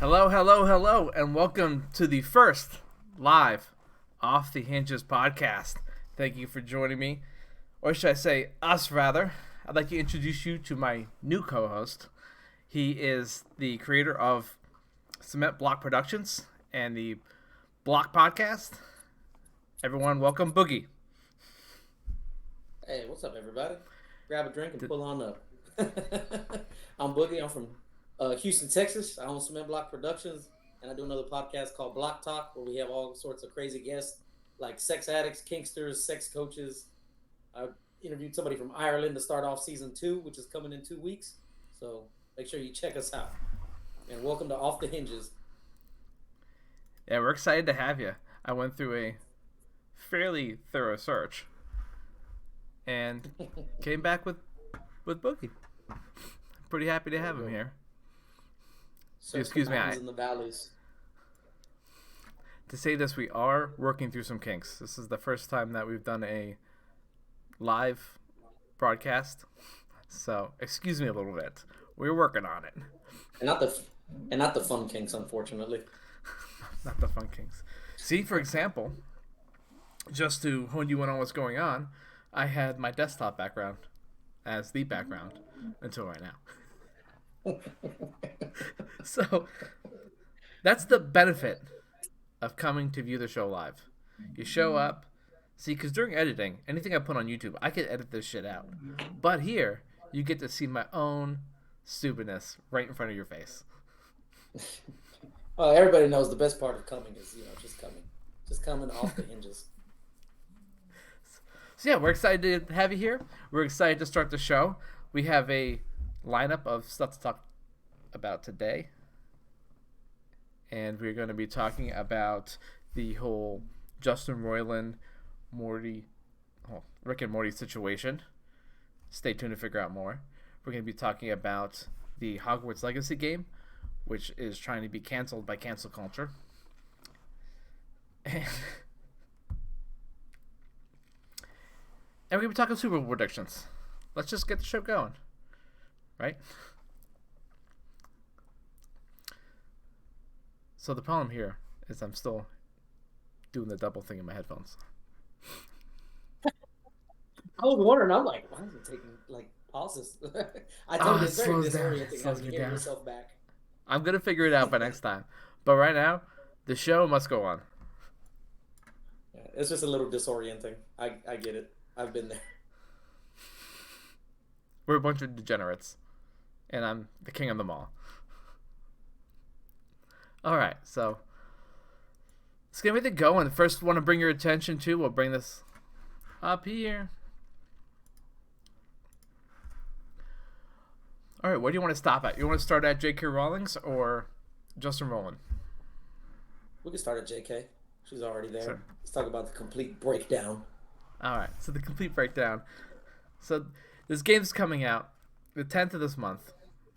Hello, hello, hello, and welcome to the first live Off The Hinges podcast. Thank you for joining me, or should I say us rather. I'd like to introduce you to my new co-host. He is the creator of Cement Block Productions and the Block Podcast. Everyone, welcome Boogie. Hey, what's up, everybody? Grab a drink and pull on up. I'm Boogie. I'm from Houston, Texas. I own Cement Block Productions, and I do another podcast called Block Talk, where we have all sorts of crazy guests, like sex addicts, kinksters, sex coaches. I interviewed somebody from Ireland to start off season 2, which is coming in 2 weeks. So make sure you check us out. And welcome to Off The Hinges. Yeah, we're excited to have you. I went through a fairly thorough search and came back with Boogie. Pretty happy to have him here. Excuse me, in the valleys. To say this, we are working through some kinks. This is the first time that we've done a live broadcast, so excuse me a little bit. We're working on it. And not the fun kinks, unfortunately. Not the fun kinks. See, for example, just to hone you in on what's going on, I had my desktop background as the background until right now. So that's the benefit of coming to view the show live. You show up, see, because during editing, anything I put on YouTube, I can edit this shit out. But here, you get to see my own stupidness right in front of your face. Well, everybody knows the best part of coming is, just coming off the hinges. So yeah, we're excited to have you here. We're excited to start the show. We have a lineup of stuff to talk about today. And we're going to be talking about the whole Justin Roiland, Rick and Morty situation. Stay tuned to figure out more. We're going to be talking about the Hogwarts Legacy game, which is trying to be canceled by cancel culture. And we're going to be talking Super Bowl predictions. Let's just get the show going. Right? So the problem here is I'm still doing the double thing in my headphones. I was wondering, I'm like, why is it taking, pauses? I told you, it's very disorienting how you hear yourself back. I'm going to figure it out by next time. But right now, the show must go on. Yeah, it's just a little disorienting. I get it. I've been there. We're a bunch of degenerates. And I'm the king of them all. Alright, so let's get everything going. First, want to bring your attention to, we'll bring this up here. Alright, what do you want to stop at? You want to start at J.K. Rowling's or Justin Roiland? We can start at J.K. She's already there. Sure. Let's talk about the complete breakdown. Alright, so the complete breakdown. So this game's coming out the 10th of this month.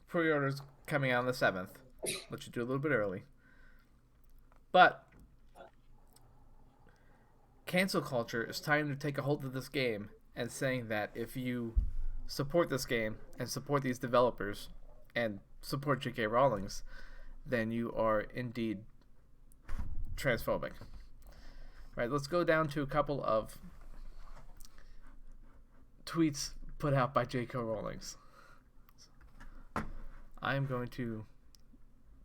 Pre-orders coming out on the 7th. Let you do a little bit early. But cancel culture is trying to take a hold of this game and saying that if you support this game and support these developers and support J.K. Rowling's, then you are indeed transphobic. Right, let's go down to a couple of tweets put out by J.K. Rowling's. I am going to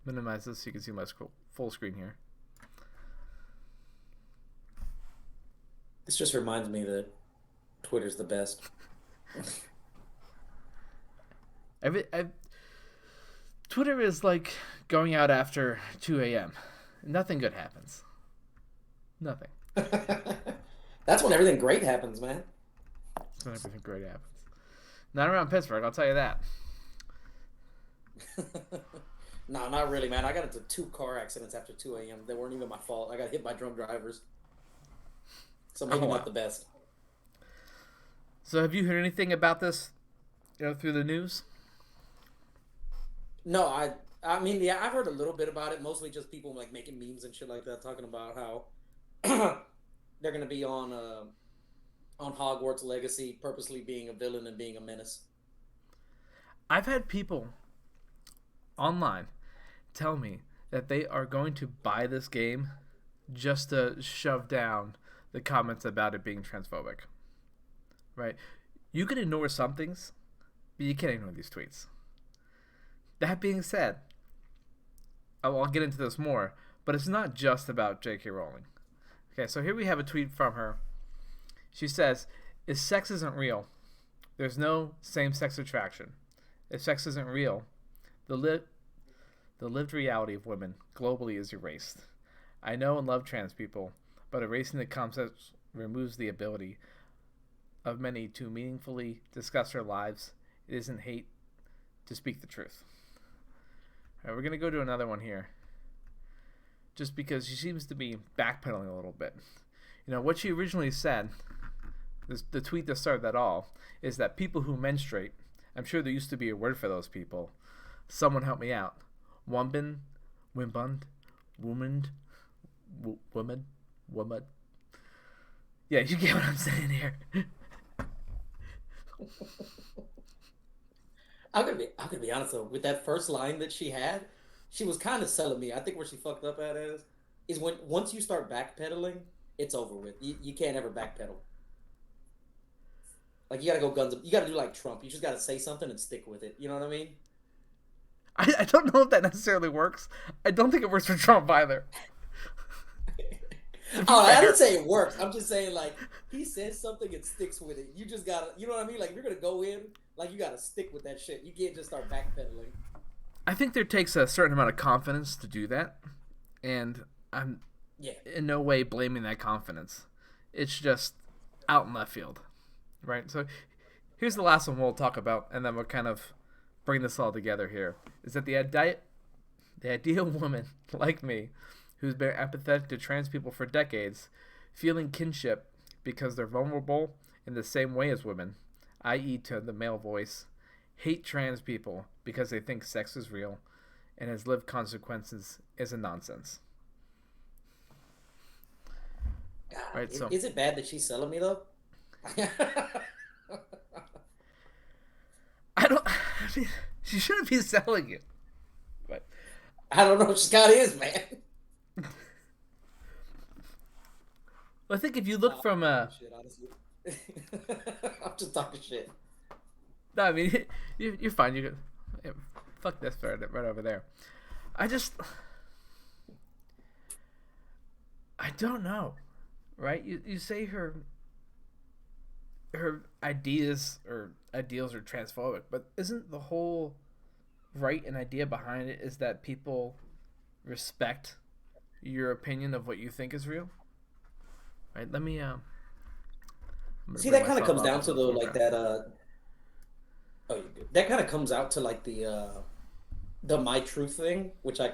minimize this so you can see my full screen here. This just reminds me that Twitter's the best. Twitter is like going out after 2 a.m. Nothing good happens. Nothing. That's when everything great happens, man. That's when everything great happens. Not around Pittsburgh, I'll tell you that. No, not really, man. I got into 2 car accidents after 2 a.m. They weren't even my fault. I got hit by drunk drivers. So maybe not the best. So have you heard anything about this, through the news? No, I mean, yeah, I've heard a little bit about it. Mostly just people making memes and shit like that, talking about how they're gonna be on Hogwarts Legacy, purposely being a villain and being a menace. I've had people online tell me that they are going to buy this game just to shove down the comments about it being transphobic. Right? You can ignore some things, but you can't ignore these tweets. That being said, I'll get into this more, but it's not just about J.K. Rowling. Okay, so here we have a tweet from her. She says, if sex isn't real, there's no same-sex attraction. If sex isn't real, the lived reality of women globally is erased. I know and love trans people, but erasing the concept removes the ability of many to meaningfully discuss their lives. It isn't hate to speak the truth. All right, we're going to go to another one here. Just because she seems to be backpedaling a little bit. You know, what she originally said, the tweet that started that all, is that people who menstruate, I'm sure there used to be a word for those people. Someone help me out. Woman. Yeah, you get what I'm saying here. I'm gonna be honest though. With that first line that she had, she was kind of selling me. I think where she fucked up at is when once you start backpedaling, it's over with. You can't ever backpedal. Like you gotta go guns up. You gotta do like Trump. You just gotta say something and stick with it. You know what I mean? I don't know if that necessarily works. I don't think it works for Trump either. Oh, I didn't say it works. I'm just saying like he says something and sticks with it. You just gotta, you know what I mean? Like if you're gonna go in, like you gotta stick with that shit. You can't just start backpedaling. I think there takes a certain amount of confidence to do that, and I'm in no way blaming that confidence. It's just out in left field, right? So here's the last one we'll talk about, and then we'll kind of bring this all together here. Is that the ideal woman like me, who's been empathetic to trans people for decades, feeling kinship because they're vulnerable in the same way as women, i.e. to the male voice, hate trans people because they think sex is real and has lived consequences is a nonsense. God, right, so is it bad that she's selling me though? I mean, she shouldn't be selling you. But I don't know if Scott is, man. I think if you look from shit, honestly. I'm just talking shit. No, I mean you're fine. You can fuck this right over there. I don't know, right? You say her ideas or ideals are transphobic, but isn't the whole right and idea behind it is that people respect your opinion of what you think is real? Right? Let me see, that kind of comes down to though, like that. Oh, you're good. That kind of comes out to like the my truth thing, which I'm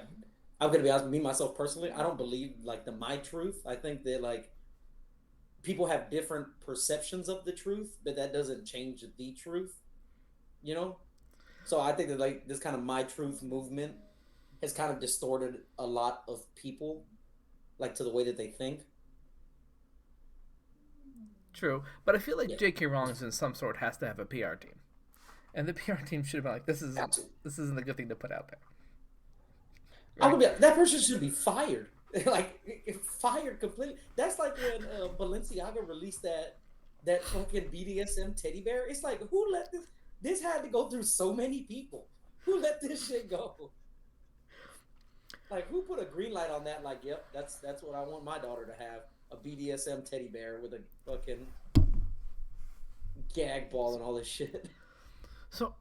gonna be honest, me myself personally, I don't believe like the my truth. I think that like people have different perceptions of the truth, but that doesn't change the truth. You know, so I think that like this kind of my truth movement has kind of distorted a lot of people, like to the way that they think. True, but I feel like J.K. Rowling in some sort has to have a PR team, and the PR team should have been like, this isn't a good thing to put out there. Right? I would be, that person should be fired, like fired completely. That's like when Balenciaga released that fucking BDSM teddy bear. It's like, who let this? This had to go through so many people. Who let this shit go? Like, who put a green light on that? Like, yep, that's what I want my daughter to have. A BDSM teddy bear with a fucking gag ball and all this shit. So,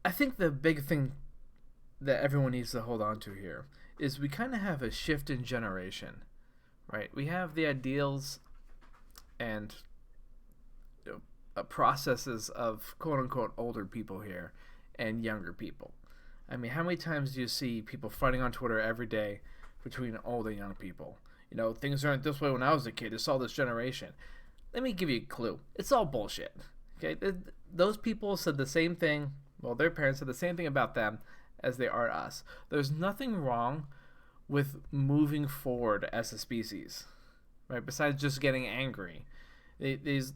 I think the big thing that everyone needs to hold on to here is we kind of have a shift in generation, right? We have the ideals and processes of quote-unquote older people here and younger people. I mean, how many times do you see people fighting on Twitter every day between old and young people? You know, things aren't this way when I was a kid. It's all this generation. Let me give you a clue. It's all bullshit. Okay, those people said the same thing. Well, their parents said the same thing about them as they are us. There's nothing wrong with moving forward as a species, right? Besides just getting angry, these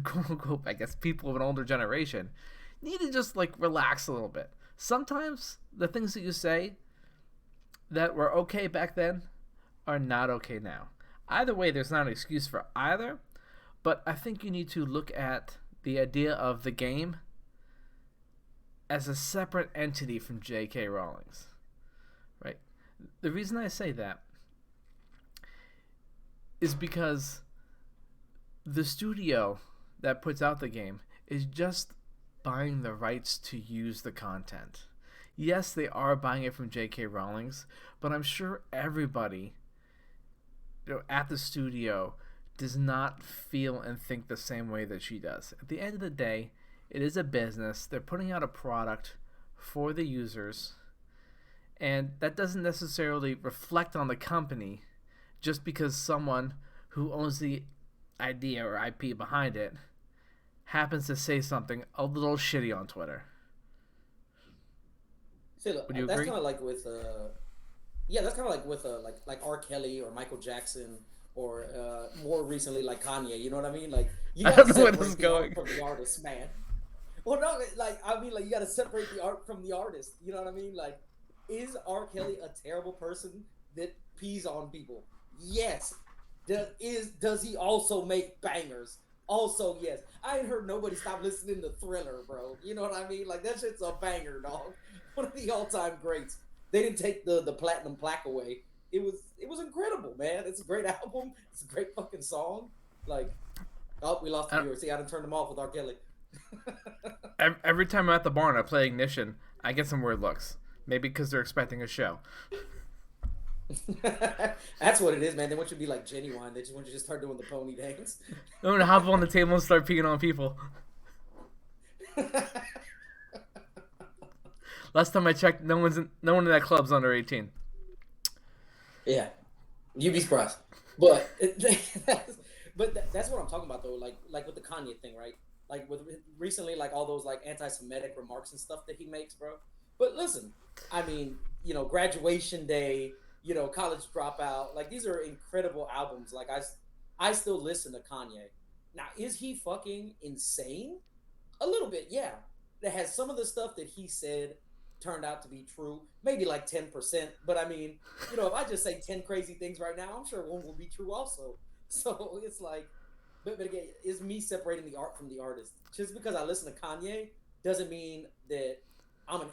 quote unquote, I guess, people of an older generation need to just like relax a little bit. Sometimes the things that you say that were okay back then are not okay now. Either way, there's not an excuse for either, but I think you need to look at the idea of the game as a separate entity from J.K. Rowling's. Right? The reason I say that is because the studio that puts out the game is just buying the rights to use the content. Yes, they are buying it from J.K. Rowling's, but I'm sure everybody at the studio does not feel and think the same way that she does. At the end of the day, it is a business. They're putting out a product for the users, and that doesn't necessarily reflect on the company just because someone who owns the idea or IP behind it happens to say something a little shitty on Twitter. See, look, Would you that's agree? kind of like with yeah, that's kind of like with like R. Kelly or Michael Jackson or more recently like Kanye. You know what I mean? Like you I gotta don't know where this is separate the art going. from the artist, man. Well, no, like I mean, like you gotta separate the art from the artist. You know what I mean? Like, is R. Kelly a terrible person that pees on people? Yes. Does he also make bangers? Also, yes. I ain't heard nobody stop listening to Thriller, bro. You know what I mean? Like that shit's a banger, dog. One of the all-time greats. They didn't take the platinum plaque away. It was incredible, man. It's a great album. It's a great fucking song. Like, oh, we lost the viewers. See, I done turned them off with R. Kelly. Every time I'm at the barn, I play Ignition. I get some weird looks. Maybe because they're expecting a show. That's what it is, man. They want you to be like genuine. They just want you to start doing the pony dance. I'm gonna hop on the table and start peeing on people. Last time I checked, no one in that club's under 18. Yeah, you'd be surprised. But that's what I'm talking about though. Like with the Kanye thing, right? Like with recently, like all those like anti-Semitic remarks and stuff that he makes, bro. But listen, I mean, Graduation Day, College Dropout, like these are incredible albums. Like I still listen to Kanye. Now, is he fucking insane? A little bit, yeah. That has some of the stuff that he said turned out to be true, maybe like 10%. But I mean, if I just say 10 crazy things right now, I'm sure one will be true also. So it's like, but again, it's me separating the art from the artist. Just because I listen to Kanye doesn't mean that I'm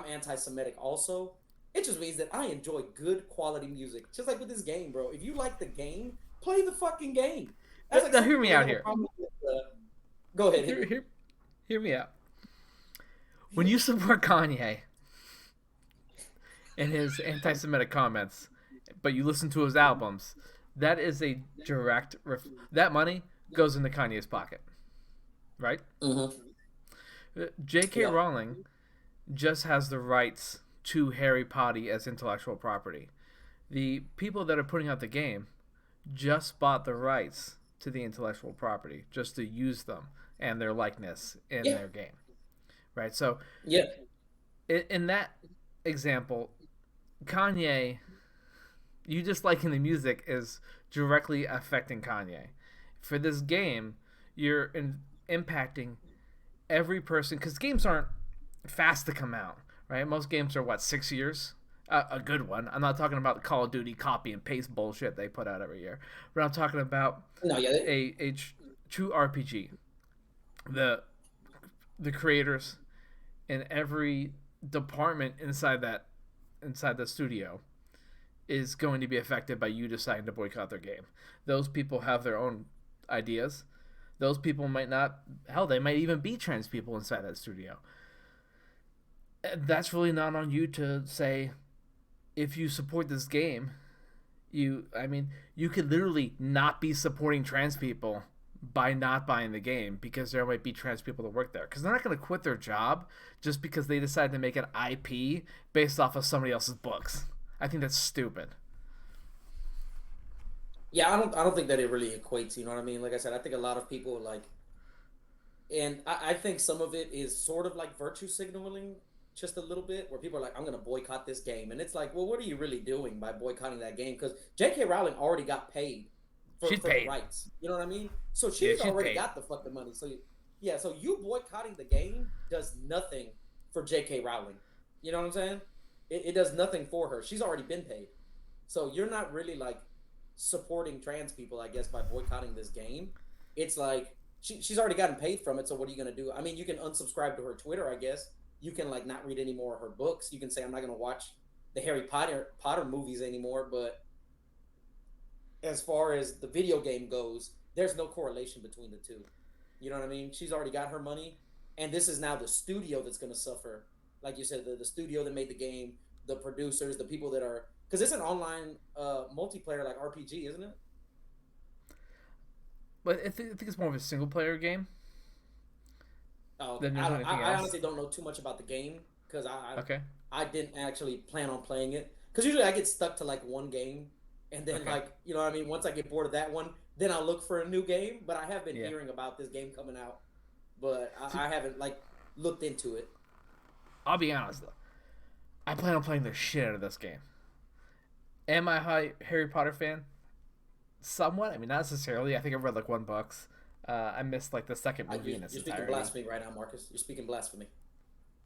anti-Semitic also. It just means that I enjoy good quality music. Just like with this game, bro. If you like the game, play the fucking game. That's like Now hear me out here. Go ahead. Hear me out. When you support Kanye and his anti-Semitic comments, but you listen to his albums, that is a direct that money goes into Kanye's pocket, right? Mm-hmm. J.K. Rowling just has the rights to Harry Potter as intellectual property. The people that are putting out the game just bought the rights to the intellectual property just to use them and their likeness in their game. Right? So, in that example, Kanye, you just liking the music is directly affecting Kanye. For this game, you're impacting every person, because games aren't fast to come out, right? Most games are, 6 years? A good one. I'm not talking about the Call of Duty copy and paste bullshit they put out every year. But I'm talking about a true RPG. The creators in every department inside the studio is going to be affected by you deciding to boycott their game. Those people have their own ideas. Those people might not. Hell, they might even be trans people inside that studio. That's really not on you to say. If you support this game, you could literally not be supporting trans people by not buying the game because there might be trans people that work there. Because they're not going to quit their job just because they decide to make an IP based off of somebody else's books. I think that's stupid. Yeah, I don't think that it really equates. You know what I mean? Like I said, I think a lot of people and I think some of it is sort of like virtue signaling just a little bit, where people are like, I'm going to boycott this game. And it's like, well, what are you really doing by boycotting that game? Because J.K. Rowling already got paid for the rights. You know what I mean? So she's already got the fucking money. So, so you boycotting the game does nothing for J.K. Rowling. You know what I'm saying? it does nothing for her. She's already been paid. So you're not really like supporting trans people, I guess, by boycotting this game. It's like she's already gotten paid from it. So what are you gonna do? I mean, you can unsubscribe to her Twitter, I guess. You can like not read any more of her books. You can say I'm not gonna watch the Harry Potter movies anymore. But as far as the video game goes, there's no correlation between the two. You know what I mean? She's already got her money, and this is now the studio that's gonna suffer. Like you said, the studio that made the game, the producers, the people that are because it's an online multiplayer like RPG, isn't it? But I think it's more of a single player game Oh, okay. than there's anything I else. honestly don't know too much about the game because Okay. I didn't actually plan on playing it. Because usually I get stuck to like one game, and then Okay. like you know what I mean. Once I get bored of that one, then I'll look for a new game. But I have been Yeah. hearing about this game coming out, but So, I haven't like looked into it. I'll be honest though. I plan on playing the shit out of this game. Am I a Harry Potter fan? Somewhat. I mean, not necessarily. I think I've read like one book. I missed like the second movie in its You're speaking entirety. blasphemy right now, Marcus. You're speaking blasphemy.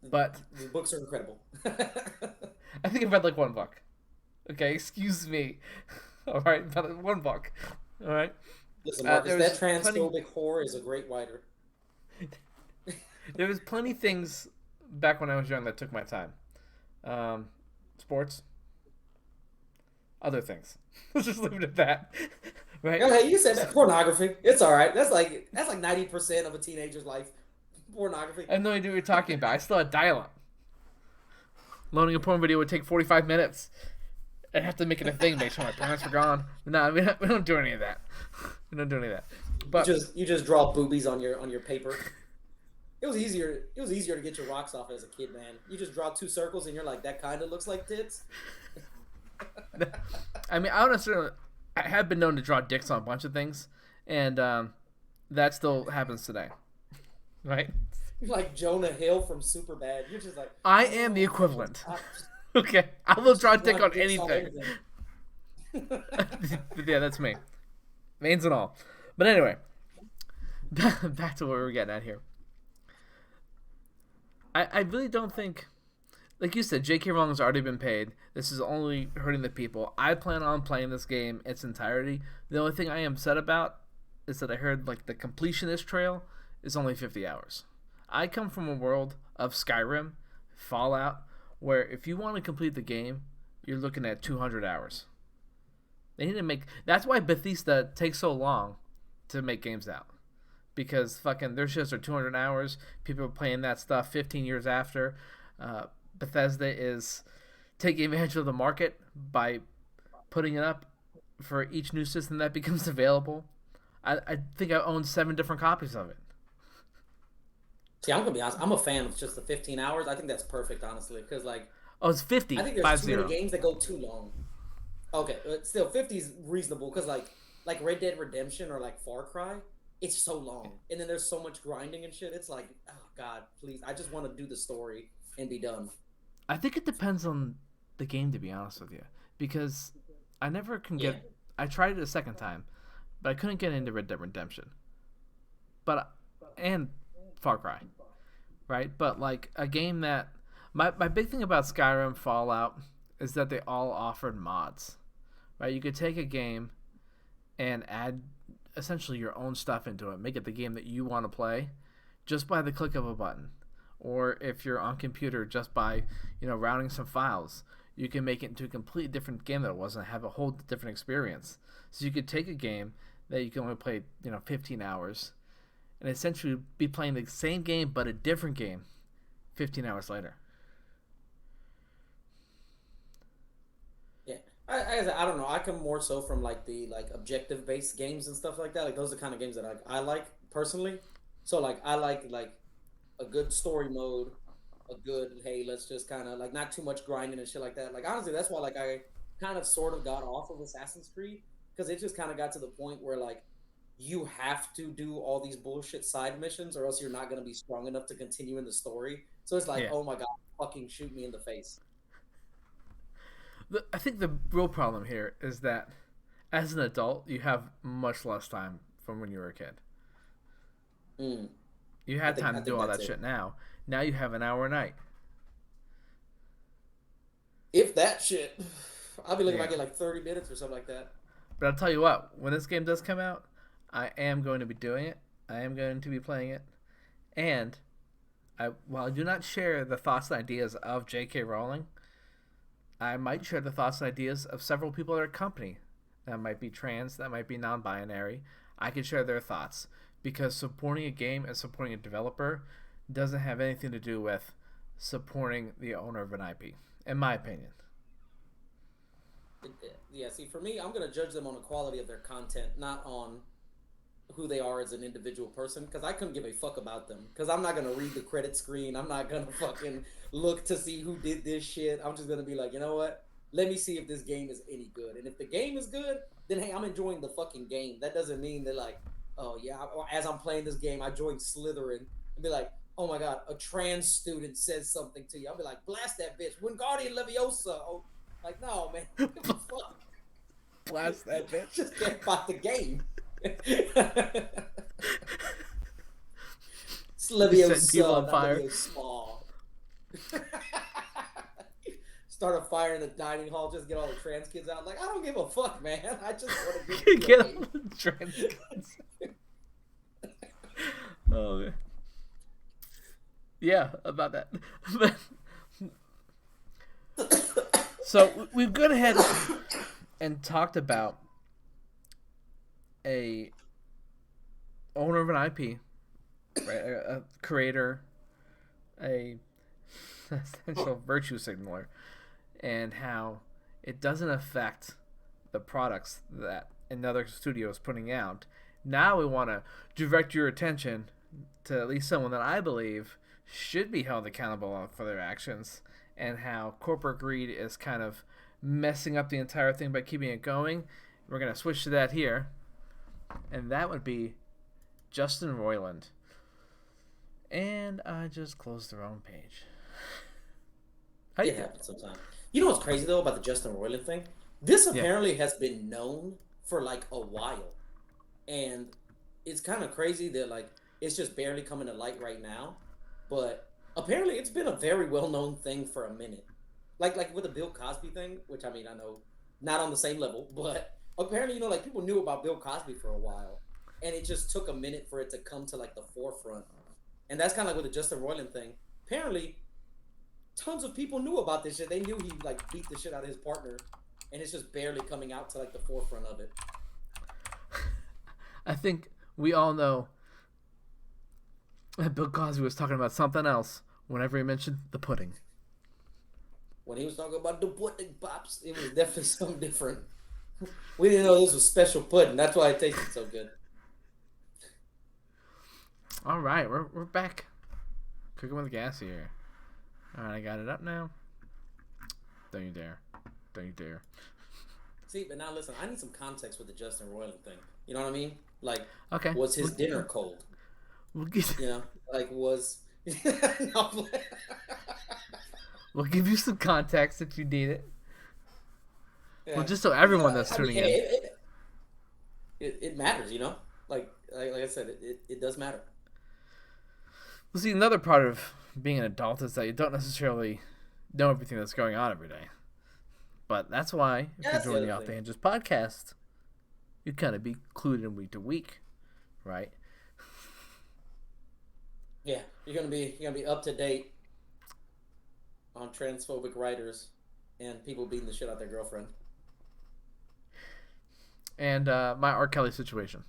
But The books are incredible. I think I've read like one book. Okay, excuse me. All right, but one book. All right. Listen, Marcus, There that was plenty. transphobic whore is a great writer. There was plenty things back when I was young that took my time. Um, Sports, other things. Let's just leave it at that. Right? Yeah, hey, you said that pornography. It's all right. That's like 90% of a teenager's life. Pornography. I have no idea what you're talking about. I still had dial-up. Loading a porn video would take 45 minutes. I'd have to make it a thing, make sure my parents were gone. No, we don't do any of that. We don't do any of that. But You just draw boobies on your paper. It was easier. It was easier to get your rocks off as a kid, man. You just draw two circles, and you're like, that kind of looks like tits. I mean, I don't necessarily. I have been known to draw dicks on a bunch of things, and that still happens today, right? You're like Jonah Hill from Superbad. You're just like, I am the oh, equivalent. I Okay, I will draw a dick draw on dicks all anything. over them. Yeah, that's me, veins and all. But anyway, back to what we were getting at here. I really don't think, like you said, J.K. Rowling's already been paid. This is only hurting the people. I plan on playing this game its entirety. The only thing I am upset about is that I heard like the completionist trail is only 50 hours. I come from a world of Skyrim, Fallout, where if you want to complete the game, you're looking at 200 hours. They need to make. That's why Bethesda takes so long to make games out. Because fucking their shows are 200 hours. People are playing that stuff 15 years after. Bethesda is taking advantage of the market by putting it up for each new system that becomes available. I think I own 7 different copies of it. See, I'm gonna be honest. I'm a fan of just the 15 hours. I think that's perfect, honestly, because like Oh, it's 50. I think there's 5 too many 0. games that go too long. Okay, but still 50 is reasonable because like Red Dead Redemption or like Far Cry, it's so long, and then there's so much grinding and shit. It's like, oh god, please, I just want to do the story and be done. I think it depends on the game, to be honest with you. Because I never can Yeah, get. I tried it a second time, but I couldn't get into Red Dead Redemption. But and Far Cry, right? But like a game that my big thing about Skyrim, Fallout is that they all offered mods, right? You could take a game and add essentially your own stuff into it, make it the game that you want to play, just by the click of a button. Or if you're on computer, just by routing some files, you can make it into a completely different game that it was and have a whole different experience. So you could take a game that you can only play 15 hours and essentially be playing the same game but a different game 15 hours later. yeah. I don't know. I come more so from like the like objective based games and stuff like that. Like those are the kind of games that I like personally. So like I like a good story mode, a good hey, let's just kind of like not too much grinding and shit like that. Like honestly, that's why like I kind of sort of got off of Assassin's Creed because it just kind of got to the point where like you have to do all these bullshit side missions or else you're not going to be strong enough to continue in the story. So it's like, Yeah. oh my god, fucking shoot me in the face. I think the real problem here is that as an adult, you have much less time from when you were a kid. Mm, You had time I to do think all that's that it. shit now. Now you have an hour a night. If that shit, I'll be looking if I get like 30 minutes or something like that. But I'll tell you what, when this game does come out, I am going to be doing it. I am going to be playing it. And while I do not share the thoughts and ideas of J.K. Rowling, I might share the thoughts and ideas of several people at our company that might be trans, that might be non-binary. I can share their thoughts because supporting a game and supporting a developer doesn't have anything to do with supporting the owner of an IP, in my opinion. Yeah, see, for me, I'm going to judge them on the quality of their content, not on who they are as an individual person, because I couldn't give a fuck about them. Because I'm not going to read the credit screen. I'm not going to fucking look to see who did this shit. I'm just going to be like, you know what? Let me see if this game is any good. And if the game is good, then hey, I'm enjoying the fucking game. That doesn't mean that like, oh yeah, as I'm playing this game, I joined Slytherin and be like, oh my god, a trans student says something to you. I'll be like, blast that bitch. Wingardium Leviosa. Oh, like, no, man. Give a fuck. Blast that bitch. Just get about the game. Set people on fire. Small. Start a fire in the dining hall. Just get all the trans kids out. Like, I don't give a fuck, man. I just want to get all the trans kids. Oh man. Yeah, about that. So we've gone ahead and talked about a owner of an IP, right? A creator, a essential virtue signaler, and how it doesn't affect the products that another studio is putting out. Now we want to direct your attention to at least someone that I believe should be held accountable for their actions, and how corporate greed is kind of messing up the entire thing by keeping it going. We're going to switch to that here, and that would be Justin Roiland. And I just closed the wrong page. It happens sometimes. You know what's crazy though about the Justin Roiland thing? This apparently has been known for like a while, and it's kind of crazy that like it's just barely coming to light right now. But apparently, it's been a very well-known thing for a minute. Like with the Bill Cosby thing, which I mean, I know not on the same level, but apparently, like people knew about Bill Cosby for a while, and it just took a minute for it to come to like the forefront. And that's kind of like with the Justin Roiland thing. Apparently, tons of people knew about this shit. They knew he like beat the shit out of his partner, and it's just barely coming out to like the forefront of it. I think we all know Bill Cosby was talking about something else whenever he mentioned the pudding. When he was talking about the pudding pops, it was definitely something different. We didn't know this was special pudding. That's why it tasted so good. All right, we're back. Cooking with gas here. All right, I got it up now. Don't you dare. Don't you dare. See, but now listen, I need some context with the Justin Roiland thing. You know what I mean? Like, okay. Was his dinner cold? We'll get... You know, like was. We'll give you some context if you need it. Yeah. Well, just so everyone that's tuning in. It matters, you know? Like I said, it does matter. Well, see, another part of being an adult is that you don't necessarily know everything that's going on every day. But that's why, if you join the Off The Hinges podcast, you kind of be clued in week to week, right? Yeah, you're gonna be up to date on transphobic writers and people beating the shit out their girlfriend. And my R. Kelly situation.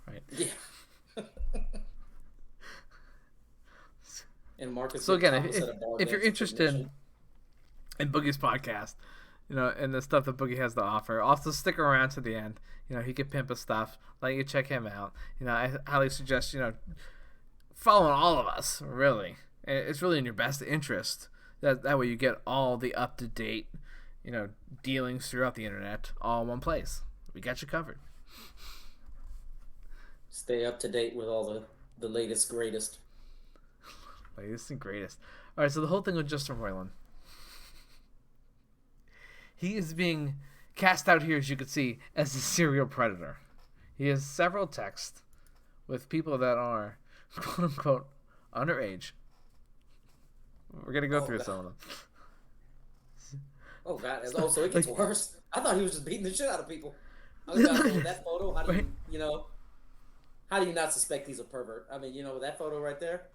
Right. Yeah. And Markus. So again, if you're interested in Boogie's podcast, you know, and the stuff that Boogie has to offer, also stick around to the end. You know, he could pimp his stuff. Let you check him out. You know, I highly suggest, you know, following all of us, really. It's really in your best interest. That way you get all the up-to-date, you know, dealings throughout the internet all in one place. We got you covered. Stay up to date with all the latest, greatest. Latest and greatest. All right, so the whole thing with Justin Roiland. He is being cast out here, as you can see, as a serial predator. He has several texts with people that are, quote-unquote, underage. We're going to go through some of them. Oh God! Oh, so it gets Like, worse. I thought he was just beating the shit out of people. I was about to say, with that photo, how do right? how do you not suspect he's a pervert? I mean, with that photo right there.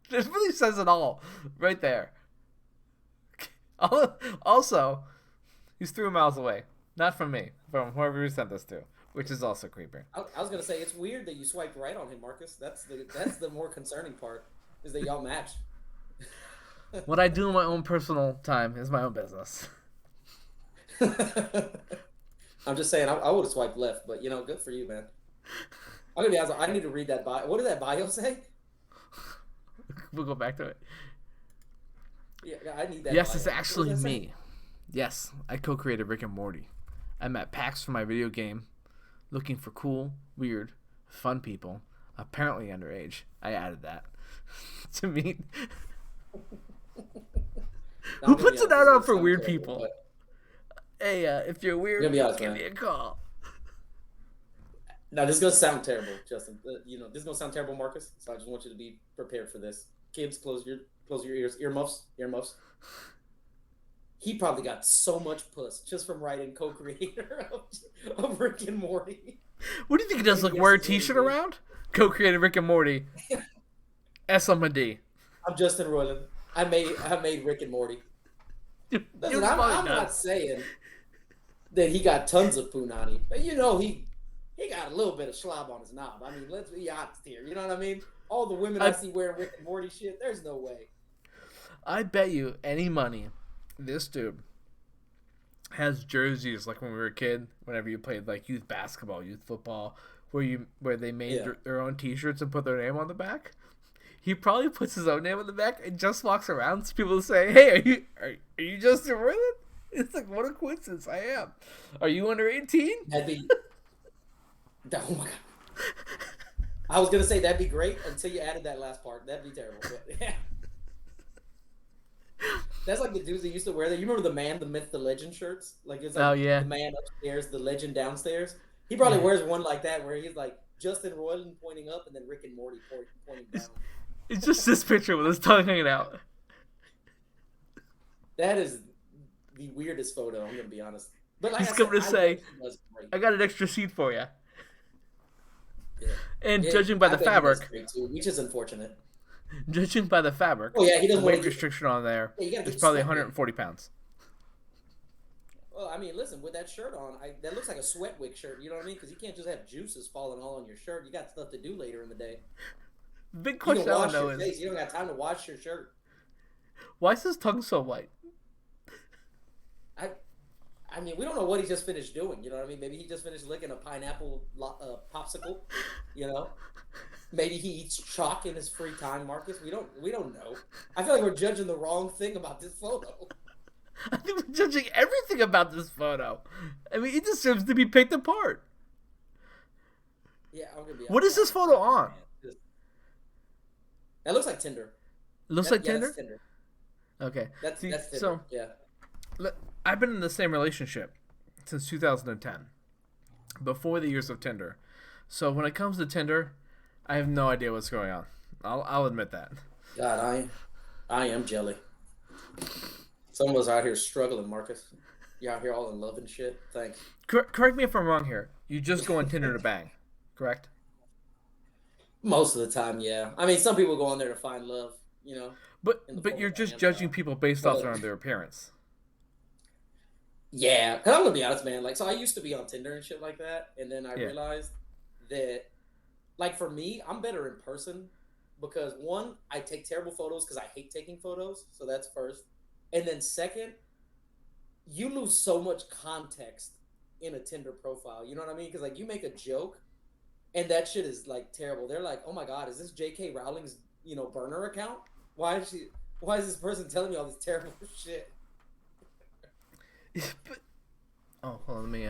This really says it all, right there. Also, he's 3 miles away, not from me, from whoever you sent this to, which is also creepy. I was gonna say it's weird that you swiped right on him, Marcus. That's the more concerning part is that y'all match. What I do in my own personal time is my own business. I'm just saying I would have swiped left, but good for you, man. I'm gonna be honest. I need to read that bio. What did that bio say? We'll go back to it. Yeah, I need that. Yes, bio. it's actually me. Yes, I co-created Rick and Morty. I'm at PAX for my video game, looking for cool, weird, fun people, apparently underage. I added that to meet. Who puts it out for weird people? But... Hey, if you're weird, give me a call. Now, this is going to sound terrible, Justin. This is going to sound terrible, Marcus. So I just want you to be prepared for this. Kids, close your ears, earmuffs. He probably got so much puss just from writing co-creator of Rick and Morty. What do you think he does? Like wear a T-shirt around? Co-created Rick and Morty. S-M-A-D. I'm Justin Roiland. I made Rick and Morty. Listen, I'm not saying that he got tons of punani, but he got a little bit of slob on his knob. I mean, let's be honest here. You know what I mean? All the women I see wearing Rick and Morty shit, there's no way. I bet you any money this dude has jerseys like when we were a kid, whenever you played like youth basketball, youth football, where they made their own T-shirts and put their name on the back. He probably puts his own name on the back and just walks around so people say, "Hey, are you Justin Roiland?" It's like, what a coincidence! I am. Are you under 18? That'd be. Oh my God. I was gonna say that'd be great until you added that last part. That'd be terrible. But, yeah. That's like the dudes that used to wear that. You remember the Man, the Myth, the Legend shirts? Like it's like the man upstairs, the legend downstairs. He probably wears one like that where he's like Justin Roiland pointing up and then Rick and Morty pointing down. It's just this picture with his tongue hanging out. That is the weirdest photo, I'm gonna be honest. But like he's coming to say, I got an extra seat for you. Yeah. And judging by the fabric, which is unfortunate. Judging by the fabric, he doesn't the weight restriction on there is probably 140 pounds. Well, I mean, listen, with that shirt on, that looks like a Sweatwick shirt. You know what I mean? Because you can't just have juices falling all on your shirt. You got stuff to do later in the day. Big question I want to know is, you don't got time to wash your shirt. Why is his tongue so white? I mean, we don't know what he just finished doing. You know what I mean? Maybe he just finished licking a pineapple popsicle. Maybe he eats chalk in his free time, Marcus. We don't know. I feel like we're judging the wrong thing about this photo. I think we're judging everything about this photo. I mean, it deserves to be picked apart. Yeah, I'm gonna be. What is this photo on? That looks like Tinder. Looks like Tinder? That's Tinder. Okay. That's Tinder. So, yeah. I've been in the same relationship since 2010, before the years of Tinder. So when it comes to Tinder, I have no idea what's going on. I'll admit that. God, I am jelly. Some of us out here struggling, Marcus. You're out here all in love and shit. Thanks. Correct me if I'm wrong here. You just go on Tinder to bang, correct? Most of the time, yeah. I mean, some people go on there to find love, But you're just judging people based off their appearance. Yeah, because I'm gonna be honest, man. So I used to be on Tinder and shit like that, and then I realized that, for me, I'm better in person because one, I take terrible photos because I hate taking photos, so that's first, and then second, you lose so much context in a Tinder profile. You know what I mean? Because you make a joke, and that shit is terrible. They're like, "Oh my God, is this J.K. Rowling's burner account? Why is this person telling me all this terrible shit?" But, hold on, let me.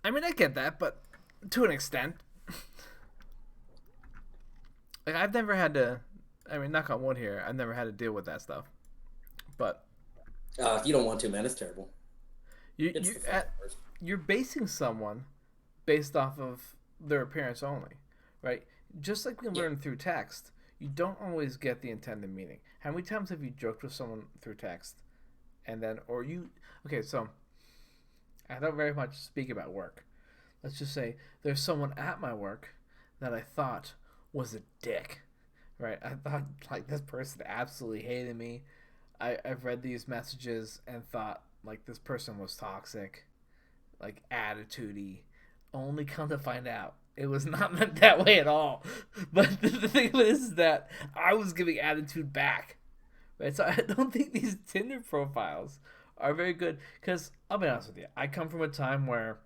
I mean, I get that, but to an extent, I've never had to. I mean, knock on wood here. I've never had to deal with that stuff. But you don't want to, man. It's terrible. You're basing someone based off of their appearance only, right? Just like we learn through text. you don't always get the intended meaning. How many times have you joked with someone through text, and then okay, so I don't very much speak about work. Let's just say there's someone at my work that I thought was a dick, right? I thought like this person absolutely hated me. I've read these messages and thought like this person was toxic, like attitudey. Only come to find out it was not meant that way at all. But the thing is that I was giving attitude back, right? So I don't think these Tinder profiles are very good because I'll be honest with you. I come from a time where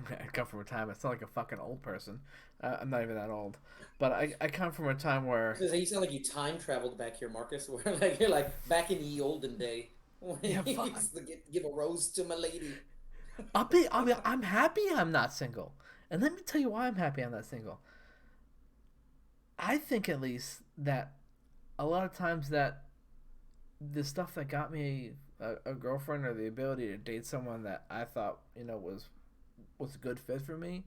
I sound like a fucking old person. I'm not even that old, but I come from a time where you sound like you time traveled back here, Marcus. Where like you're like back in the olden day when yeah, you used to give a rose to my lady. I'm happy I'm not single, and let me tell you why I'm happy I'm not single. I think at least that a lot of times that the stuff that got me a girlfriend or the ability to date someone that I thought was a good fit for me,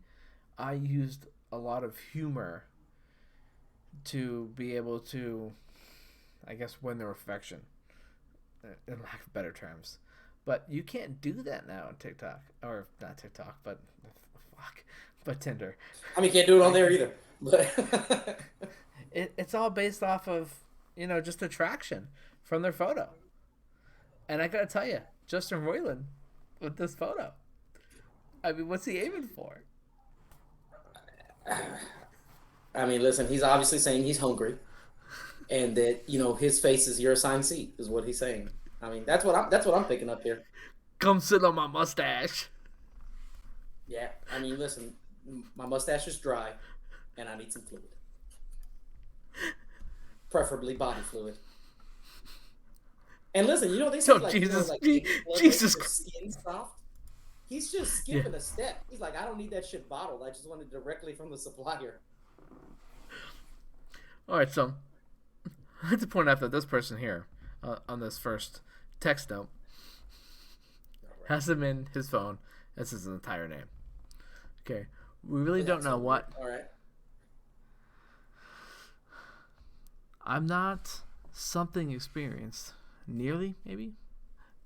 I used a lot of humor to be able to, I guess, win their affection, in lack of better terms. But you can't do that now on TikTok, or not TikTok, but Tinder. I mean, you can't do it on there either. But it's all based off of just attraction from their photo. And I gotta tell you, Justin Roiland with this photo. I mean, what's he aiming for? I mean, listen, he's obviously saying he's hungry, and that his face is your assigned seat, is what he's saying. I mean, that's what I'm picking up here. Come sit on my mustache. Yeah, I mean, listen, my mustache is dry, and I need some fluid, preferably body fluid. And listen, they say Jesus skin soft. He's just skipping a step. He's like, I don't need that shit bottled. I just want it directly from the supplier. All right, so I have to point out that this person here on this first text note has him in his phone. This is his entire name. Okay, we really don't know what. All right. I'm not something experienced, nearly maybe,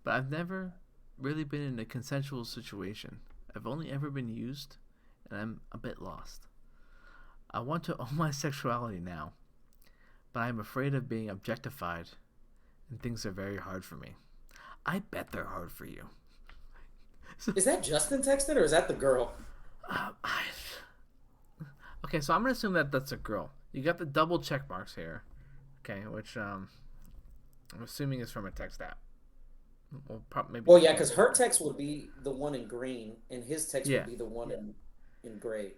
but I've never really been in a consensual situation. I've only ever been used, and I'm a bit lost. I want to own my sexuality now, but I'm afraid of being objectified, and things are very hard for me. I bet they're hard for you. Is that Justin texted, or is that the girl? Okay, so I'm gonna assume that that's a girl. You got the double check marks here, okay, which I'm assuming is from a text app. Well, yeah, because her text would be the one in green, and his text would be the one in gray.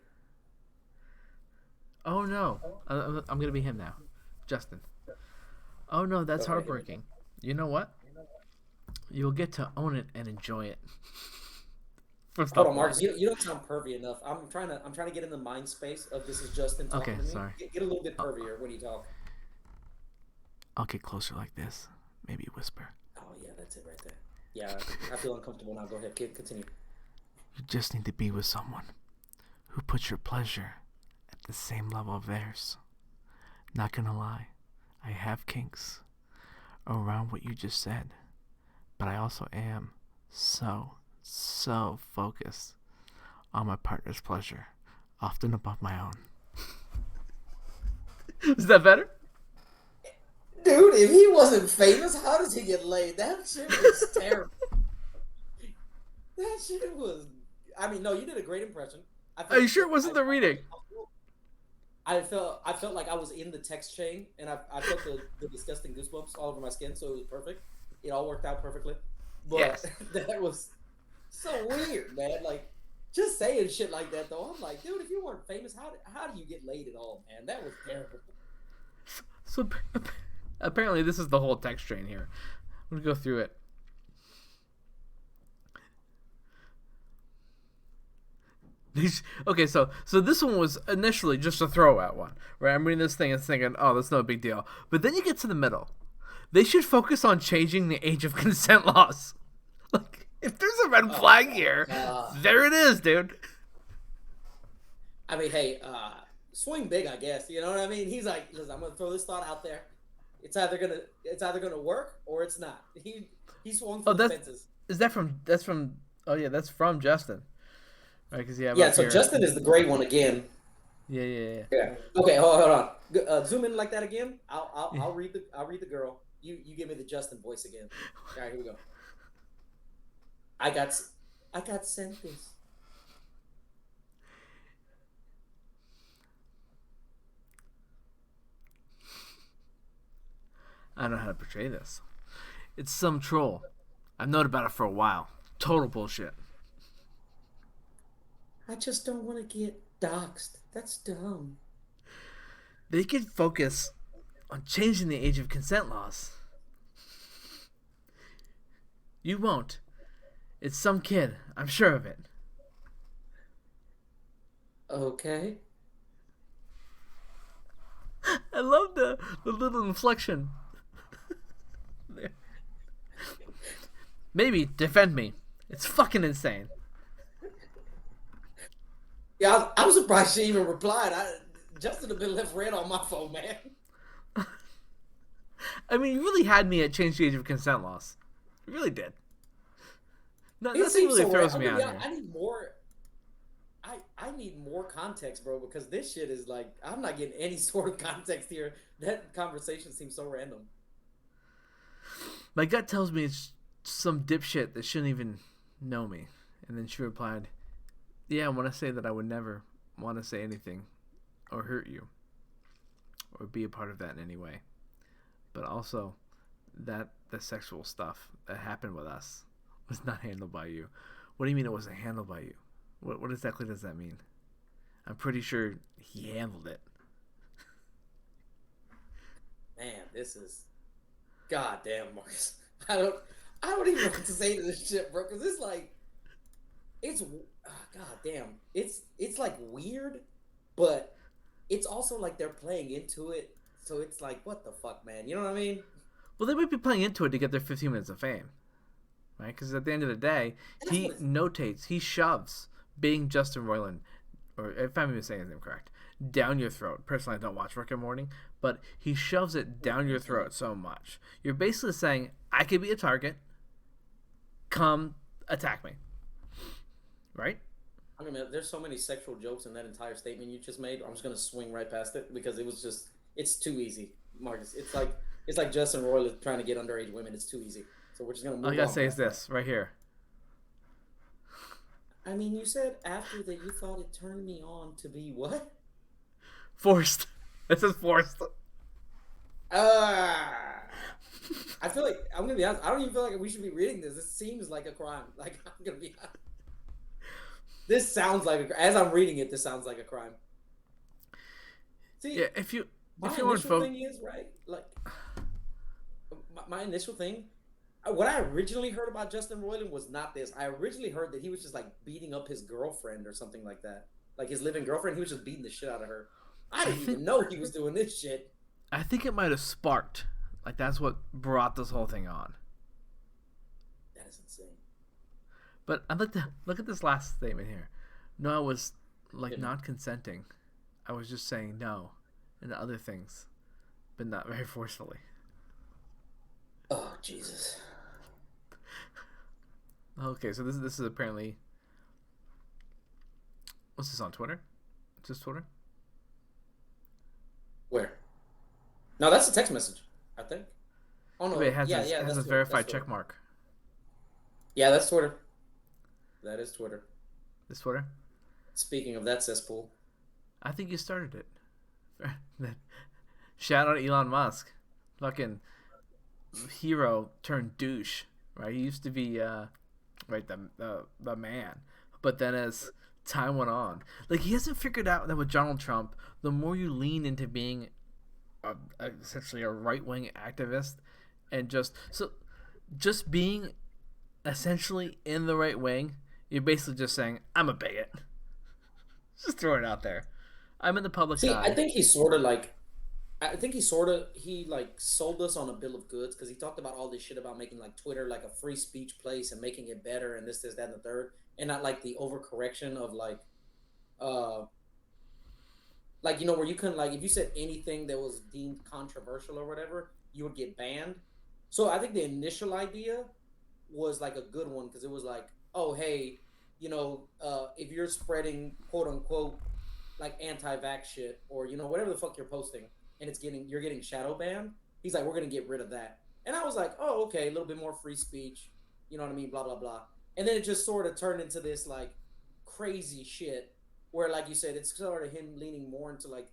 Oh no, I'm gonna be him now, Justin. Oh no, that's heartbreaking. You know what? You'll get to own it and enjoy it. Hold on, Marcus. You don't sound pervy enough. I'm trying to get in the mind space of this is Justin talking to me. Sorry. Get a little bit pervier when you talk. I'll get closer like this. Maybe whisper. Oh yeah, that's it right there. Yeah, I feel uncomfortable now. Go ahead, continue. You just need to be with someone who puts your pleasure at the same level of theirs. Not gonna lie, I have kinks around what you just said, but I also am so focused on my partner's pleasure, often above my own. Is that better? Dude, if he wasn't famous, how does he get laid? That shit was terrible. That shit was... I mean, no, you did a great impression. Are you sure it wasn't the reading? I felt like I was in the text chain, and I felt the disgusting goosebumps all over my skin, so it was perfect. It all worked out perfectly. But that was so weird, man. Like, just saying shit like that, though. I'm like, dude, if you weren't famous, how do you get laid at all, man? That was terrible. So apparently this is the whole text chain here. I'm going to go through it. Okay, so this one was initially just a throwout one, right? I'm reading this thing and thinking, oh, that's no big deal. But then you get to the middle. They should focus on changing the age of consent laws. Like, if there's a red flag here, there it is, dude. I mean, hey, swing big, I guess. You know what I mean? He's like, listen, I'm gonna throw this thought out there. It's either gonna work or it's not. He swung Oh, for the fences. that's from. Oh yeah, that's from Justin. Right, because you have Yeah. up So here. Justin is the great one again. Yeah, yeah, Yeah. Okay. Hold on. Zoom in like that again. yeah. I'll read the girl. You give me the Justin voice again. All right. Here we go. I got I got sent this. I don't know how to portray this. It's some troll. I've known about it for a while. Total bullshit. I just don't want to get doxxed. That's dumb. They could focus on changing the age of consent laws. You won't. It's some kid. I'm sure of it. Okay. I love the little inflection. Maybe defend me. It's fucking insane. Yeah, I was surprised she even replied. Justin have been left red on my phone, man. I mean, you really had me at change the age of consent laws. You really did. No, It nothing seems really so throws rare. me out Yeah, here. I need more. I need more context, bro, because this shit is like I'm not getting any sort of context here. That conversation seems so random. My gut tells me it's some dipshit that shouldn't even know me. And then she replied, yeah, I want to say that I would never want to say anything or hurt you or be a part of that in any way. But also that the sexual stuff that happened with us was not handled by you. What do you mean it wasn't handled by you? What exactly does that mean? I'm pretty sure he handled it. Man, this is goddamn, Marcus. I don't even know what to say to this shit, bro. Because it's like, it's goddamn. It's like weird, but it's also like they're playing into it. So it's like, what the fuck, man? You know what I mean? Well, they might be playing into it to get their 15 minutes of fame, right? Because at the end of the day, And that's what he it's. notates, he shoves being Justin Roiland, or if I'm even saying his name correct, down your throat. Personally, I don't watch Rick and Morty, but he shoves it down your throat so much. You're basically saying, I could be a target, come attack me, right? I don't know. There's so many sexual jokes in that entire statement you just made. I'm just gonna swing right past it because it was just. It's too easy, Marcus. It's like Justin Roiland trying to get underage women. It's too easy. So we're just gonna All I move gotta on say is past that. this, right here. I mean, you said after that you thought it turned me on to be what? Forced. This is forced. Ah. I feel like I'm gonna be honest. I don't even feel like we should be reading this. This seems like a crime. Like I'm gonna be honest. This sounds like as I'm reading it. This sounds like a crime. See, Yeah, if you my want initial folk, thing is right. Like my initial thing. What I originally heard about Justin Roiland was not this. I originally heard that he was just like beating up his girlfriend or something like that. Like his living girlfriend. He was just beating the shit out of her. I I didn't think even know he was doing this shit. I think it might have sparked. Like that's what brought this whole thing on. That is insane. But I'd like to look at this last statement here. No, I was like You know. not consenting. I was just saying no and other things, but not very forcefully. Oh Jesus. Okay, so this is apparently what's this on Twitter? Is this Twitter? Where? No, that's a text message. I think. Oh Wait, no. it has Yeah, this yeah. it has That's a Twitter. That's verified Twitter. check mark. Yeah, that's Twitter. That is Twitter. This Twitter? Speaking of that cesspool. I think you started it. Shout out Elon Musk, fucking hero turned douche. Right, he used to be right the man, but then as time went on, like he hasn't figured out that with Donald Trump, the more you lean into being essentially a right wing activist, and just being essentially in the right wing, you're basically just saying I'm a bigot. Just throw it out there. I'm in the public See, I eye. think he sort of like. I think he like sold us on a bill of goods because he talked about all this shit about making like Twitter like a free speech place and making it better and this, that, and the third, and not like the overcorrection of uh like where you couldn't, like, if you said anything that was deemed controversial or whatever, you would get banned. So I think the initial idea was like a good one because it was like, oh hey, if you're spreading quote unquote like anti-vax shit or whatever the fuck you're posting and you're getting shadow banned, he's like, we're gonna get rid of that. And I was like, oh okay, a little bit more free speech, you know what I mean, blah blah blah. And then it just sort of turned into this like crazy shit where, like you said, it's sort of him leaning more into like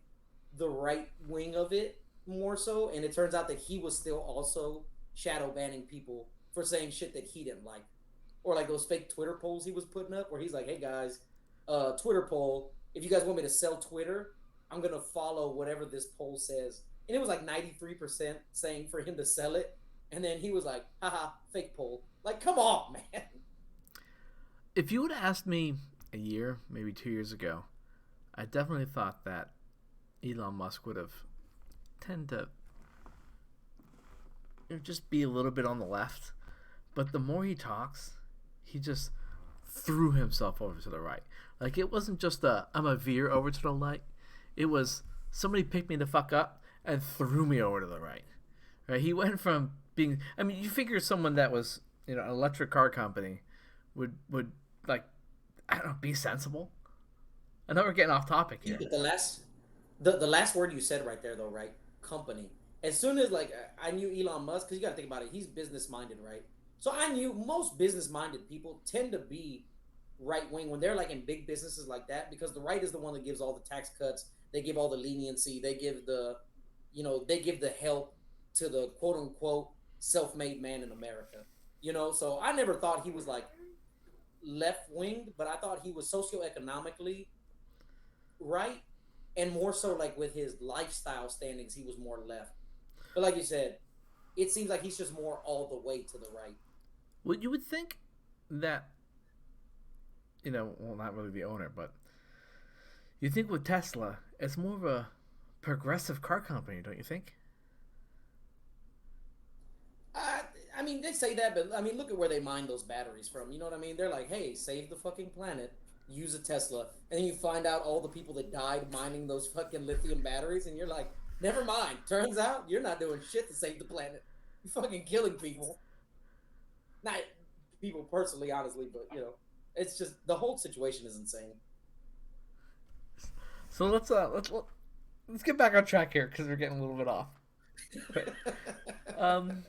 the right wing of it more so, and it turns out that he was still also shadow banning people for saying shit that he didn't like, or like those fake Twitter polls he was putting up, where he's like, "Hey guys, Twitter poll. If you guys want me to sell Twitter, I'm gonna follow whatever this poll says." And it was like 93% saying for him to sell it, and then he was like, "Haha, fake poll." Like, come on, man. If you would have asked me a year, maybe 2 years ago, I definitely thought that Elon Musk would have tend to just be a little bit on the left. But the more he talks, he just threw himself over to the right. Like, it wasn't just I'm a veer over to the right. It was somebody picked me the fuck up and threw me over to the right. Right? He went from being, I mean, you figure someone that was, an electric car company would like, I don't know, be sensible. I know we're getting off topic here. But the last word you said right there, though, right? Company. As soon as, like, I knew Elon Musk, because you got to think about it, he's business minded, right? So I knew most business minded people tend to be right wing when they're like in big businesses like that, because the right is the one that gives all the tax cuts, they give all the leniency, they give the help to the quote unquote self made man in America. So I never thought he was like left winged, but I thought he was socioeconomically right, and more so like with his lifestyle standings, he was more left. But like you said, it seems like he's just more all the way to the right. Well, you would think that, well, not really the owner, but you think with Tesla, it's more of a progressive car company, don't you think? I mean, they say that, but I mean, look at where they mine those batteries from. You know what I mean? They're like, hey, save the fucking planet, use a Tesla. And then you find out all the people that died mining those fucking lithium batteries, and you're like, never mind. Turns out you're not doing shit to save the planet. You're fucking killing people. Not people personally, honestly, but, it's just the whole situation is insane. So let's get back on track here because we're getting a little bit off. um,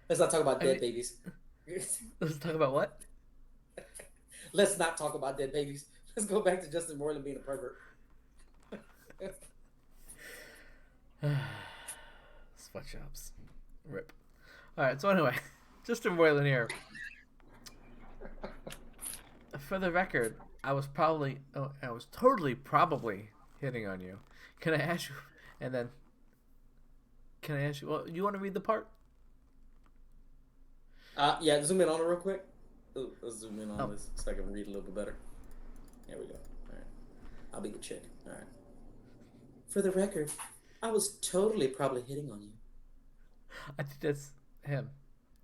Let's not talk about dead babies. Let's talk about what? Let's not talk about dead babies. Let's go back to Justin Roiland being a pervert. Sweatshops. Rip. Alright, so anyway, Justin Roiland here. For the record, I was totally probably hitting on you. Can I ask you, and then, well, you want to read the part? Yeah, zoom in on it real quick. Ooh, let's zoom in on this so I can read a little bit better. There we go. All right. I'll be the chick. All right. For the record, I was totally probably hitting on you. I think that's him.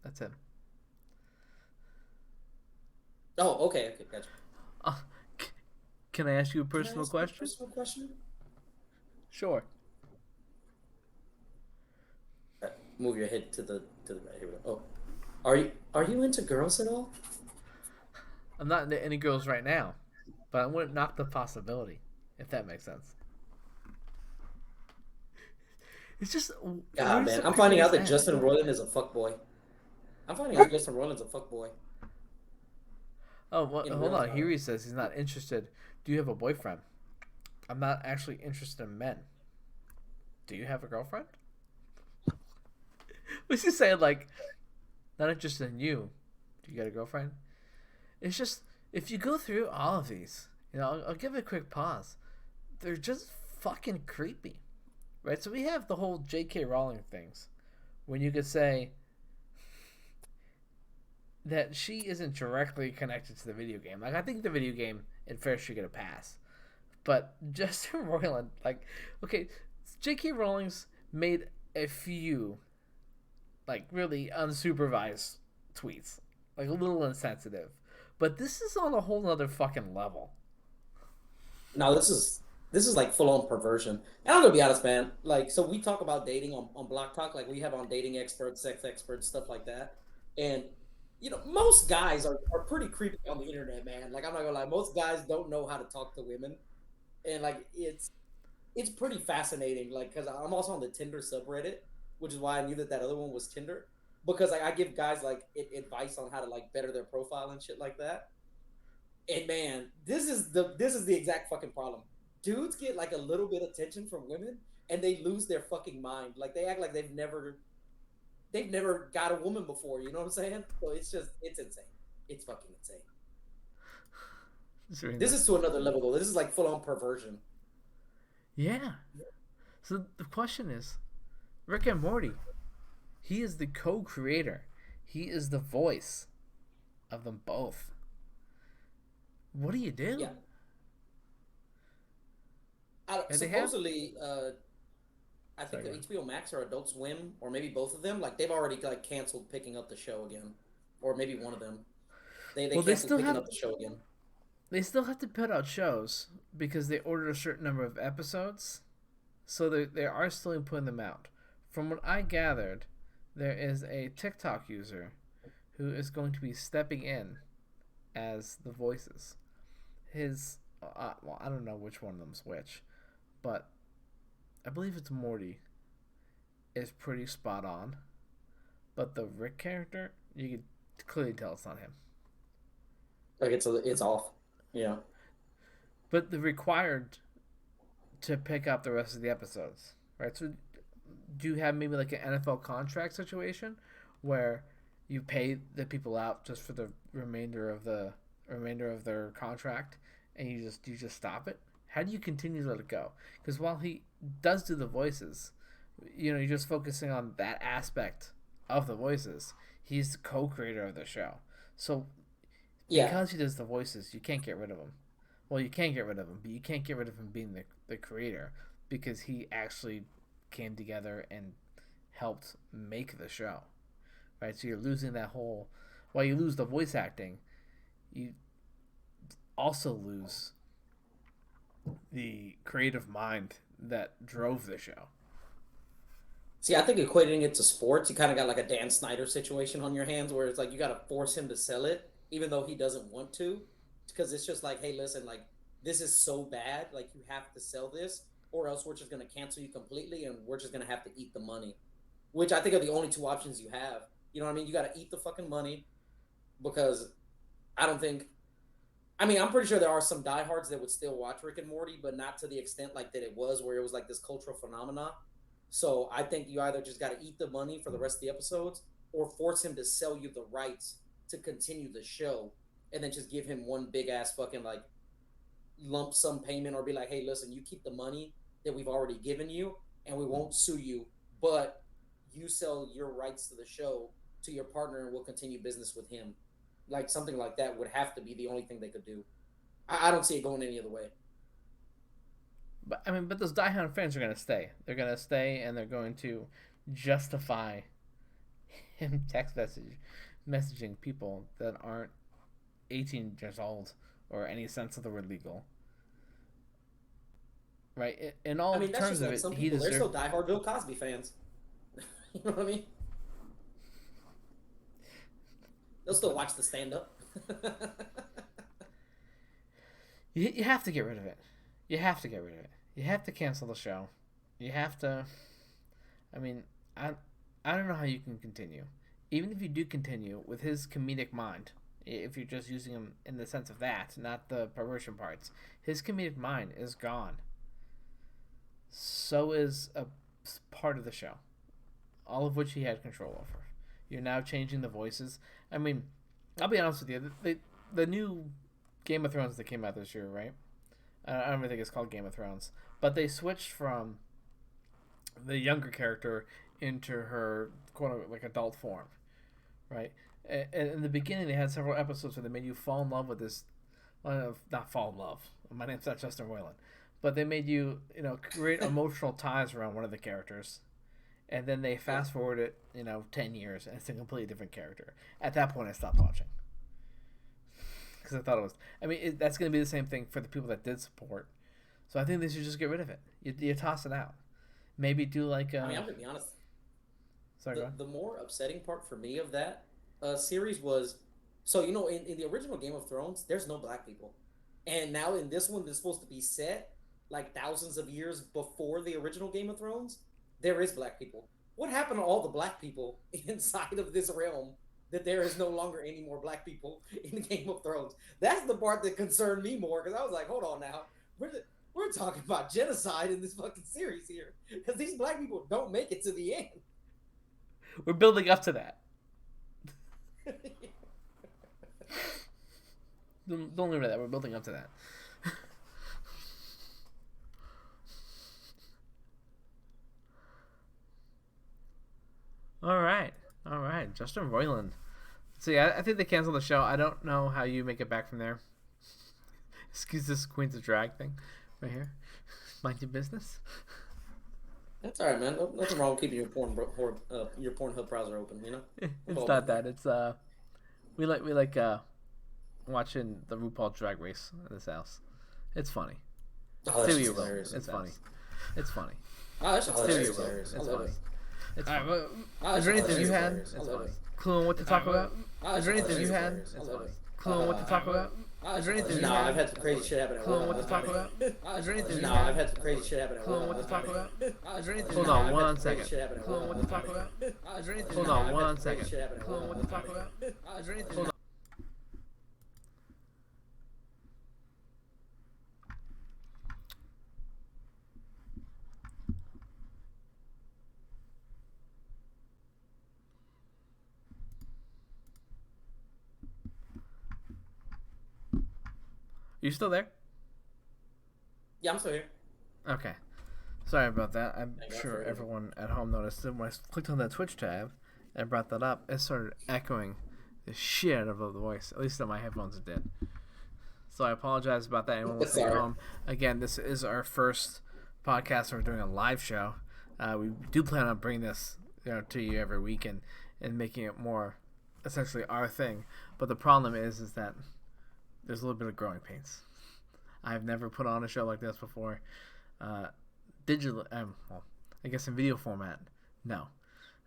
That's him. Oh, okay, gotcha. Can I ask you a personal question? Personal question? Sure. Move your head to the right. Here we go. Oh, are you into girls at all? I'm not into any girls right now, but I wouldn't knock the possibility, if that makes sense. It's just, God, man, I'm finding out that Justin Roiland is a fuckboy. I'm finding out Justin Roiland's a fuckboy. Oh, well, hold on. Here he says he's not interested. Do you have a boyfriend? I'm not actually interested in men. Do you have a girlfriend? What's he saying? Like, not interested in you. Do you got a girlfriend? It's just, if you go through all of these, I'll give it a quick pause. They're just fucking creepy. Right? So we have the whole J.K. Rowling things. When you could say that she isn't directly connected to the video game. Like, I think the video game at first should get a pass. But Justin Roiland, like, okay, J.K. Rowling's made a few, like, really unsupervised tweets. Like, a little insensitive. But this is on a whole nother fucking level. No, this is this is like full on perversion. And I'm gonna be honest, man. Like, so we talk about dating on Block Talk, like we have on dating experts, sex experts, stuff like that. And most guys are pretty creepy on the internet, man. Like, I'm not gonna lie, most guys don't know how to talk to women, and like it's pretty fascinating. Like, because I'm also on the Tinder subreddit, which is why I knew that other one was Tinder, because like I give guys like advice on how to like better their profile and shit like that. And man, this is the exact fucking problem. Dudes get like a little bit of attention from women and they lose their fucking mind. Like they act like they've never got a woman before, you know what I'm saying? So it's insane. It's fucking insane. This is to another level though. This is like full on perversion. Yeah. So the question is, Rick and Morty, he is the co-creator. He is the voice of them both. What do you do? Yeah. And they have. Supposedly, I think Sorry, the HBO Max or Adult Swim or maybe both of them, like they've already like canceled picking up the show again, or maybe one of them. They Well, they canceled still picking have. up the show again. They still have to put out shows because they ordered a certain number of episodes, so they are still putting them out. From what I gathered, there is a TikTok user who is going to be stepping in as the voices. His, well, I don't know which one of them's which, but I believe it's Morty. Is pretty spot on, but the Rick character, you could clearly tell it's not him. Like it's off. Yeah. But the required to pick up the rest of the episodes, right? So, do you have maybe like an NFL contract situation where you pay the people out just for the remainder of their contract, and you just stop it? How do you continue to let it go? Because while he does do the voices, you're just focusing on that aspect of the voices. He's the co-creator of the show, so Yeah. because he does the voices, you can't get rid of him. Well, you can get rid of him, but you can't get rid of him being the creator because he actually came together and helped make the show, right? So you're losing that whole. While you lose the voice acting, you also lose the creative mind that drove the show. See, I think equating it to sports, you kind of got like a Dan Snyder situation on your hands where it's like you got to force him to sell it, even though he doesn't want to, because it's just like, hey, listen, like this is so bad, like you have to sell this, or else we're just gonna cancel you completely, and we're just gonna have to eat the money, which I think are the only two options you have. You know what I mean? You got to eat the fucking money because I don't think. I mean, I'm pretty sure there are some diehards that would still watch Rick and Morty, but not to the extent like that it was, where it was like this cultural phenomena. So I think you either just got to eat the money for the rest of the episodes, or force him to sell you the rights to continue the show, and then just give him one big ass fucking like lump sum payment, or be like, hey, listen, you keep the money that we've already given you, and we won't sue you, but you sell your rights to the show to your partner, and we'll continue business with him. Like something like that would have to be the only thing they could do. I don't see it going any other way. But I mean, but those diehard fans are gonna stay. They're gonna stay, and they're going to justify him messaging people that aren't 18 years old or any sense of the word legal. Right? In I all mean, that's terms just of like it, some he people. They're still deserved. diehard Bill Cosby fans. You know what I mean? They'll still watch the stand up. You have to get rid of it. You have to get rid of it. You have to cancel the show. You have to. I mean, I I don't know how you can continue. Even if you do continue with his comedic mind, if you're just using him in the sense of that, not the perversion parts, his comedic mind is gone. So is a part of the show, all of which he had control over. You're now changing the voices. I mean, I'll be honest with you. The new Game of Thrones that came out this year, right? I don't even think it's called Game of Thrones, but they switched from the younger character into her quote unquote like adult form, right? And in the beginning, they had several episodes where they made you fall in love with this, not fall in love. My name's not Justin Roiland, but they made you create emotional ties around one of the characters, and then they Yeah. fast forward it 10 years, and it's a completely different character. At that point, I stopped watching because I thought it was. I mean, that's going to be the same thing for the people that did support. So I think they should just get rid of it. You toss it out. Maybe do like. I mean, I'm gonna be honest. Sorry, go on. The more upsetting part for me of that series was, so in the original Game of Thrones, there's no black people, and now in this one, that's supposed to be set like thousands of years before the original Game of Thrones. There is black people. What happened to all the black people inside of this realm? That there is no longer any more black people in the Game of Thrones. That's the part that concerned me more, because I was like, hold on now, we're talking about genocide in this fucking series here, because these black people don't make it to the end. We're building up to that. Don't leave it at that. We're building up to that. All right. Justin Roiland. See, I think they canceled the show. I don't know how you make it back from there. Excuse this Queens of Drag thing right here. Mind your business. That's all right, man. Nothing wrong with keeping your Pornhub browser open. It's not that. It's we like watching the RuPaul Drag Race in this house. It's funny. Oh, that's hilarious. It's funny. It's funny. Oh, that's hilarious. It's funny. It's funny. Right, is there anything you had? It's funny. Clue on what to talk about? Is there anything you had? It's funny. Clue on what to talk about? Is there anything? No, I've had some crazy shit happen. Clue on what to talk about? Is there anything? No, I've had some crazy shit happen. Clue on what to talk about? Is there anything? Hold on one second. Clue on what to talk about? Is there anything? Hold on one second. Clue on what to talk about? Is there anything? Hold on. You still there? Yeah, I'm still here. Okay. Sorry about that. I'm sure everyone at home noticed that when I clicked on that Twitch tab and brought that up, it started echoing the shit out of the voice. At least on my headphones it did. So I apologize about that. Anyone listening at home. Again, this is our first podcast. We're doing a live show. We do plan on bringing this to you every week and making it more essentially our thing. But the problem is that there's a little bit of growing pains. I've never put on a show like this before. Digital, well, I guess in video format, no.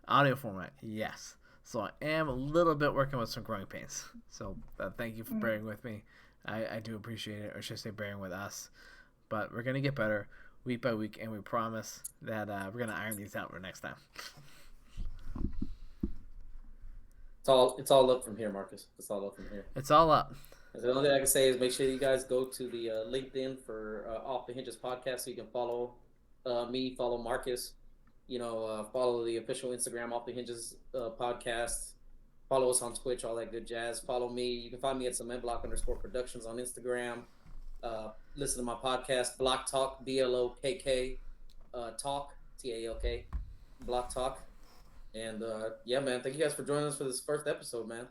Audio format, yes. So I am a little bit working with some growing pains. So thank you for bearing with me. I do appreciate it, or should I say bearing with us. But we're going to get better week by week, and we promise that we're going to iron these out for next time. It's all up from here, Marcus. It's all up from here. It's all up. The only thing I can say is make sure you guys go to the LinkedIn for Off The Hinges podcast, so you can follow me, follow Marcus, follow the official Instagram Off The Hinges podcast, follow us on Twitch, all that good jazz. Follow me. You can find me at _productions on Instagram. Listen to my podcast, Block Talk, BLOKK, Talk, TALK, Block Talk. And yeah, man, thank you guys for joining us for this first episode, man.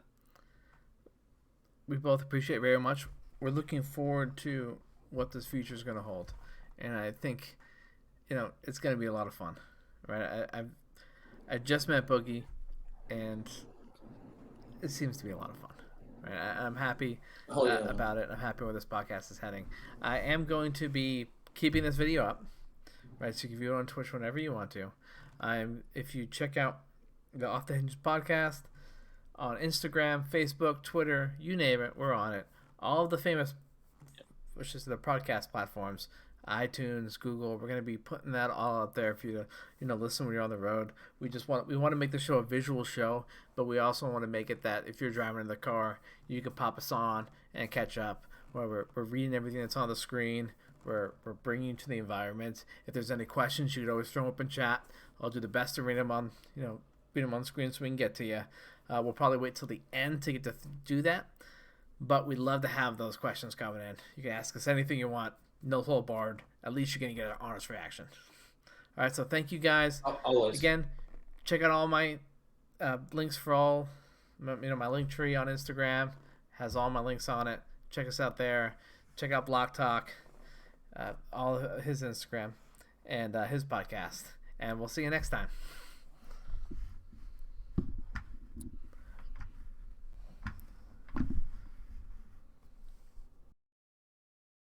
We both appreciate it very much. We're looking forward to what this future is going to hold, and I think, it's going to be a lot of fun, right? I just met Boogie, and it seems to be a lot of fun, right? I'm happy about it. I'm happy where this podcast is heading. I am going to be keeping this video up, right? So you can view it on Twitch whenever you want to. If you check out the Off The Hinges podcast on Instagram, Facebook, Twitter, you name it, we're on it. All of the famous, which is the podcast platforms, iTunes, Google, we're going to be putting that all out there for you to listen when you're on the road. We want to make the show a visual show, but we also want to make it that if you're driving in the car, you can pop us on and catch up. Where we're reading everything that's on the screen. We're bringing you to the environment. If there's any questions, you could always throw them up in chat. I'll do the best to read them on screen so we can get to you. We'll probably wait till the end to get to do that, but we'd love to have those questions coming in. You can ask us anything you want, no hold barred. At least you're going to get an honest reaction. All right, so thank you guys. Always. Again, check out all my links for all, my link tree on Instagram has all my links on it. Check us out there. Check out Block Talk, all his Instagram, and his podcast. And we'll see you next time.